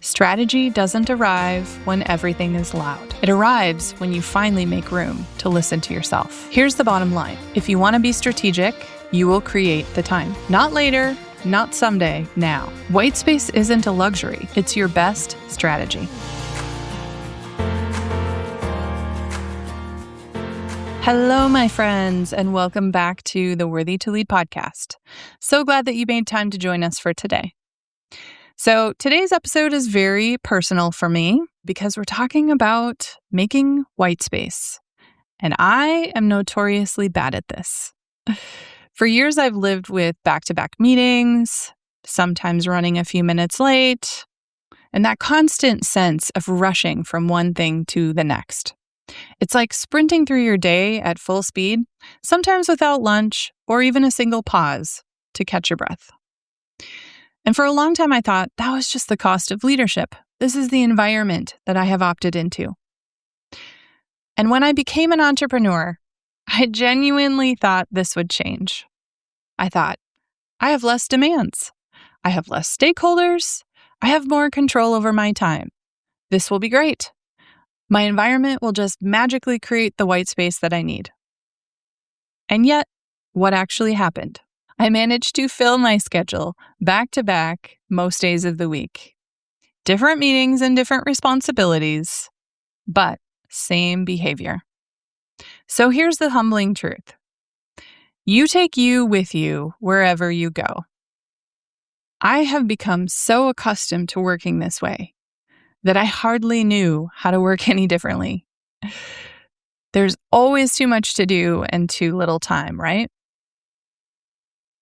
Strategy doesn't arrive when everything is loud. It arrives when you finally make room to listen to yourself. Here's the bottom line. If you want to be strategic, you will create the time. Not later, not someday, now. White space isn't a luxury. It's your best strategy. Hello, my friends, and welcome back to the Worthy to Lead podcast. So glad that you made time to join us for today. So today's episode is very personal for me because we're talking about making white space. And I am notoriously bad at this. For years, I've lived with back-to-back meetings, sometimes running a few minutes late, and that constant sense of rushing from one thing to the next. It's like sprinting through your day at full speed, sometimes without lunch or even a single pause to catch your breath. And for a long time, I thought that was just the cost of leadership. This is the environment that I have opted into. And when I became an entrepreneur, I genuinely thought this would change. I thought, I have less demands. I have less stakeholders. I have more control over my time. This will be great. My environment will just magically create the white space that I need. And yet, what actually happened? I managed to fill my schedule back to back most days of the week. Different meetings and different responsibilities, but same behavior. So here's the humbling truth. You take you with you wherever you go. I have become so accustomed to working this way that I hardly knew how to work any differently. There's always too much to do and too little time, right?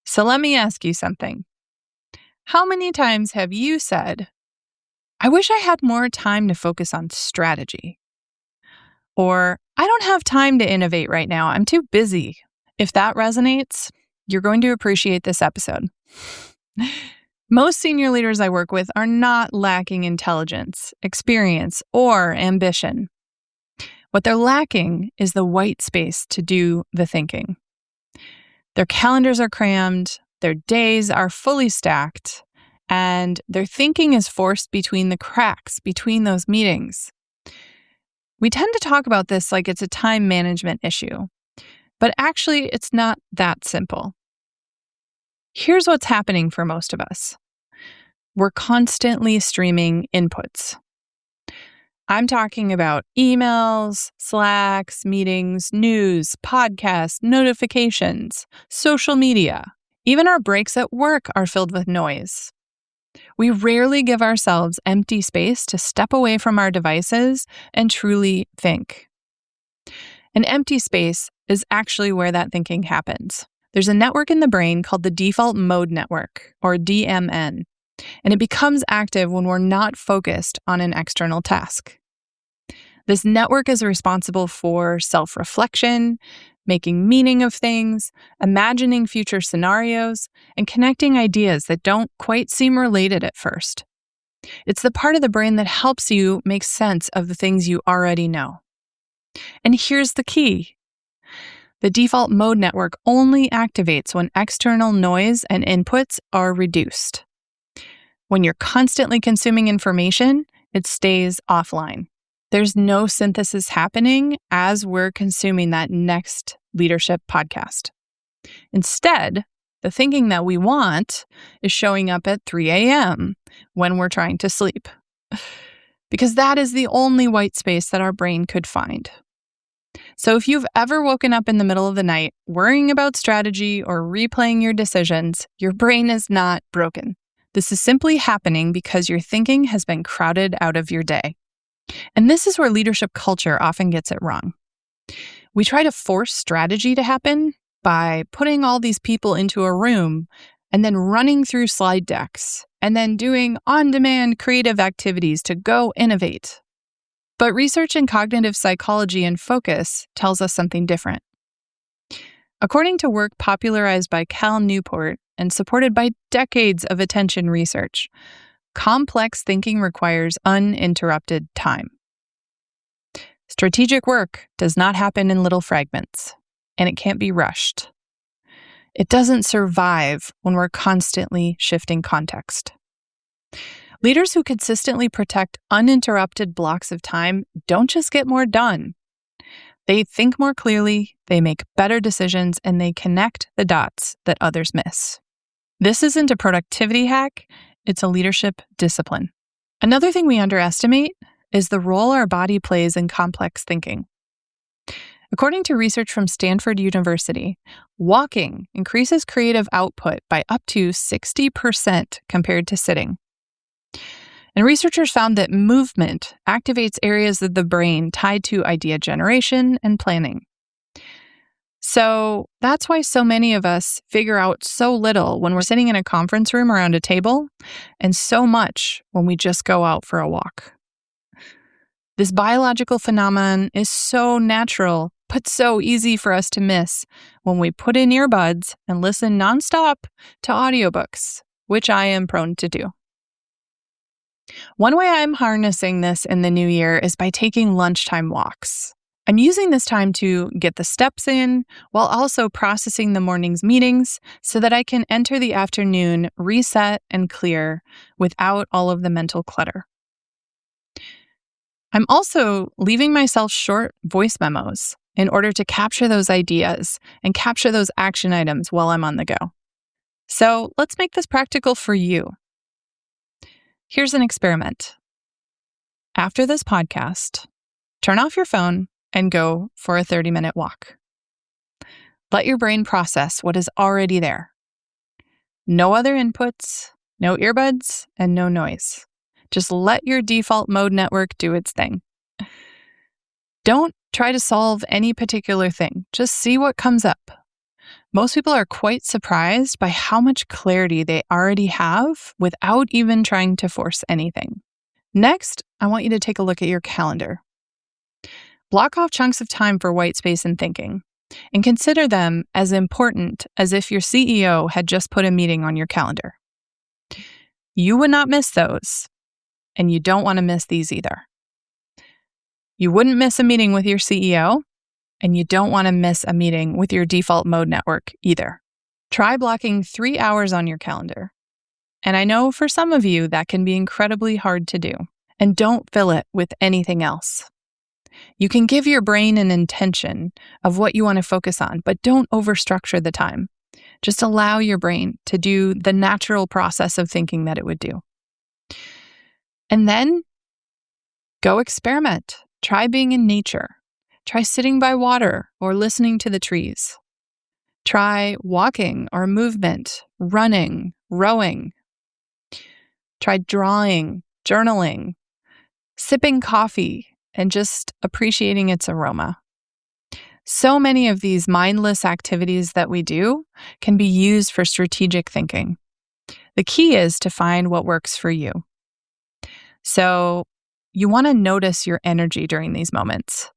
So let me ask you something. How many times have you said, I wish I had more time to focus on strategy? Or, I don't have time to innovate right now. I'm too busy. If that resonates, you're going to appreciate this episode. Most senior leaders I work with are not lacking intelligence, experience, or ambition. What they're lacking is the white space to do the thinking. Their calendars are crammed, their days are fully stacked, and their thinking is forced between the cracks between those meetings. We tend to talk about this like it's a time management issue, but actually it's not that simple. Here's what's happening for most of us. We're constantly streaming inputs. I'm talking about emails, Slacks, meetings, news, podcasts, notifications, social media. Even our breaks at work are filled with noise. We rarely give ourselves empty space to step away from our devices and truly think. An empty space is actually where that thinking happens. There's a network in the brain called the default mode network, or DMN, and it becomes active when we're not focused on an external task. This network is responsible for self-reflection, making meaning of things, imagining future scenarios, and connecting ideas that don't quite seem related at first. It's the part of the brain that helps you make sense of the things you already know. And here's the key. The default mode network only activates when external noise and inputs are reduced. When you're constantly consuming information, it stays offline. There's no synthesis happening as we're consuming that next leadership podcast. Instead, the thinking that we want is showing up at 3 a.m. when we're trying to sleep, because that is the only white space that our brain could find. So if you've ever woken up in the middle of the night worrying about strategy or replaying your decisions, your brain is not broken. This is simply happening because your thinking has been crowded out of your day. And this is where leadership culture often gets it wrong. We try to force strategy to happen by putting all these people into a room and then running through slide decks and then doing on-demand creative activities to go innovate. But research in cognitive psychology and focus tells us something different. According to work popularized by Cal Newport and supported by decades of attention research, complex thinking requires uninterrupted time. Strategic work does not happen in little fragments, and it can't be rushed. It doesn't survive when we're constantly shifting context. Leaders who consistently protect uninterrupted blocks of time don't just get more done. They think more clearly, they make better decisions, and they connect the dots that others miss. This isn't a productivity hack, it's a leadership discipline. Another thing we underestimate is the role our body plays in complex thinking. According to research from Stanford University, walking increases creative output by up to 60% compared to sitting. And researchers found that movement activates areas of the brain tied to idea generation and planning. So that's why so many of us figure out so little when we're sitting in a conference room around a table, and so much when we just go out for a walk. This biological phenomenon is so natural, but so easy for us to miss when we put in earbuds and listen nonstop to audiobooks, which I am prone to do. One way I'm harnessing this in the new year is by taking lunchtime walks. I'm using this time to get the steps in while also processing the morning's meetings so that I can enter the afternoon reset and clear without all of the mental clutter. I'm also leaving myself short voice memos in order to capture those ideas and capture those action items while I'm on the go. So let's make this practical for you. Here's an experiment. After this podcast, turn off your phone and go for a 30-minute walk. Let your brain process what is already there. No other inputs, no earbuds, and no noise. Just let your default mode network do its thing. Don't try to solve any particular thing. Just see what comes up. Most people are quite surprised by how much clarity they already have without even trying to force anything. Next, I want you to take a look at your calendar. Block off chunks of time for white space and thinking, and consider them as important as if your CEO had just put a meeting on your calendar. You would not miss those, and you don't want to miss these either. You wouldn't miss a meeting with your CEO, and you don't want to miss a meeting with your default mode network either. Try blocking 3 hours on your calendar. And I know for some of you that can be incredibly hard to do. And don't fill it with anything else. You can give your brain an intention of what you want to focus on, but don't overstructure the time. Just allow your brain to do the natural process of thinking that it would do. And then go experiment. Try being in nature. Try sitting by water or listening to the trees. Try walking or movement, running, rowing. Try drawing, journaling, sipping coffee, and just appreciating its aroma. So many of these mindless activities that we do can be used for strategic thinking. The key is to find what works for you. So you want to notice your energy during these moments.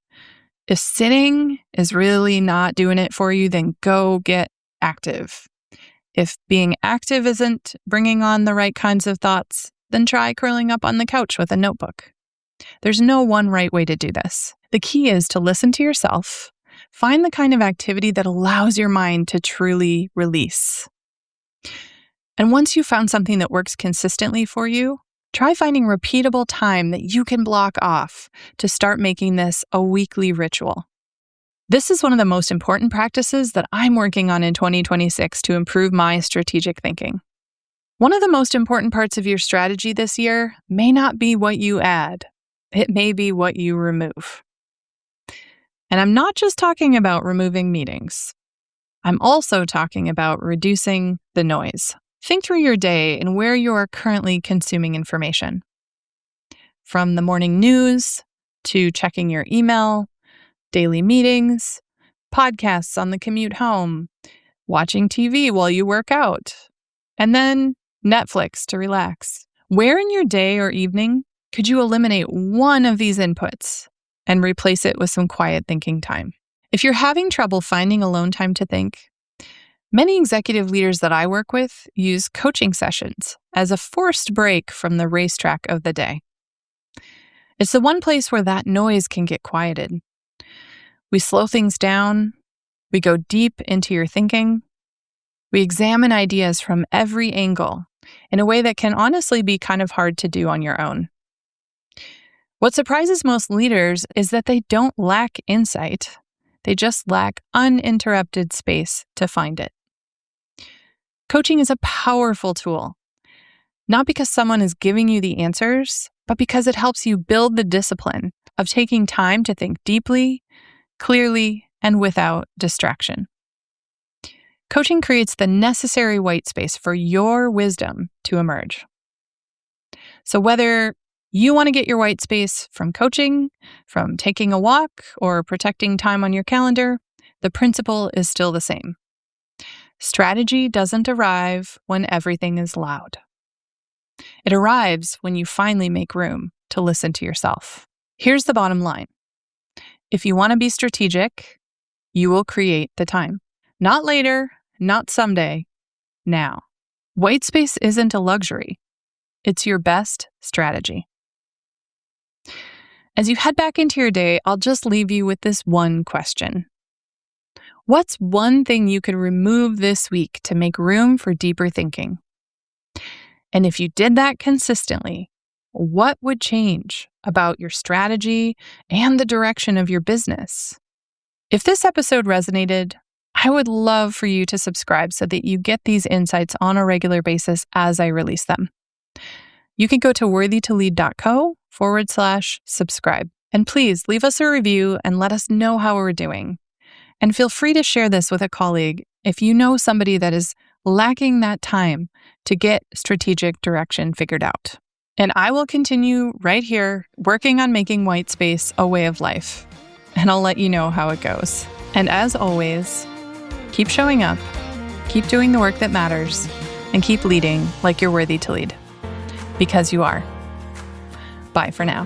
If sitting is really not doing it for you, then go get active. If being active isn't bringing on the right kinds of thoughts, then try curling up on the couch with a notebook. There's no one right way to do this. The key is to listen to yourself, find the kind of activity that allows your mind to truly release. And once you've found something that works consistently for you, try finding repeatable time that you can block off to start making this a weekly ritual. This is one of the most important practices that I'm working on in 2026 to improve my strategic thinking. One of the most important parts of your strategy this year may not be what you add. It may be what you remove. And I'm not just talking about removing meetings. I'm also talking about reducing the noise. Think through your day and where you are currently consuming information. From the morning news to checking your email, daily meetings, podcasts on the commute home, watching TV while you work out, and then Netflix to relax. Where in your day or evening could you eliminate one of these inputs and replace it with some quiet thinking time? If you're having trouble finding alone time to think, many executive leaders that I work with use coaching sessions as a forced break from the racetrack of the day. It's the one place where that noise can get quieted. We slow things down, we go deep into your thinking, we examine ideas from every angle in a way that can honestly be kind of hard to do on your own. What surprises most leaders is that they don't lack insight. They just lack uninterrupted space to find it. Coaching is a powerful tool, not because someone is giving you the answers, but because it helps you build the discipline of taking time to think deeply, clearly, and without distraction. Coaching creates the necessary white space for your wisdom to emerge. So whether you want to get your white space from coaching, from taking a walk, or protecting time on your calendar, the principle is still the same. Strategy doesn't arrive when everything is loud. It arrives when you finally make room to listen to yourself. Here's the bottom line. If you want to be strategic, you will create the time. Not later, not someday, now. White space isn't a luxury. It's your best strategy. As you head back into your day, I'll just leave you with this one question. What's one thing you could remove this week to make room for deeper thinking? And if you did that consistently, what would change about your strategy and the direction of your business? If this episode resonated, I would love for you to subscribe so that you get these insights on a regular basis as I release them. You can go to worthytolead.co/subscribe. And please leave us a review and let us know how we're doing. And feel free to share this with a colleague if you know somebody that is lacking that time to get strategic direction figured out. And I will continue right here working on making white space a way of life. And I'll let you know how it goes. And as always, keep showing up, keep doing the work that matters, and keep leading like you're worthy to lead. Because you are. Bye for now.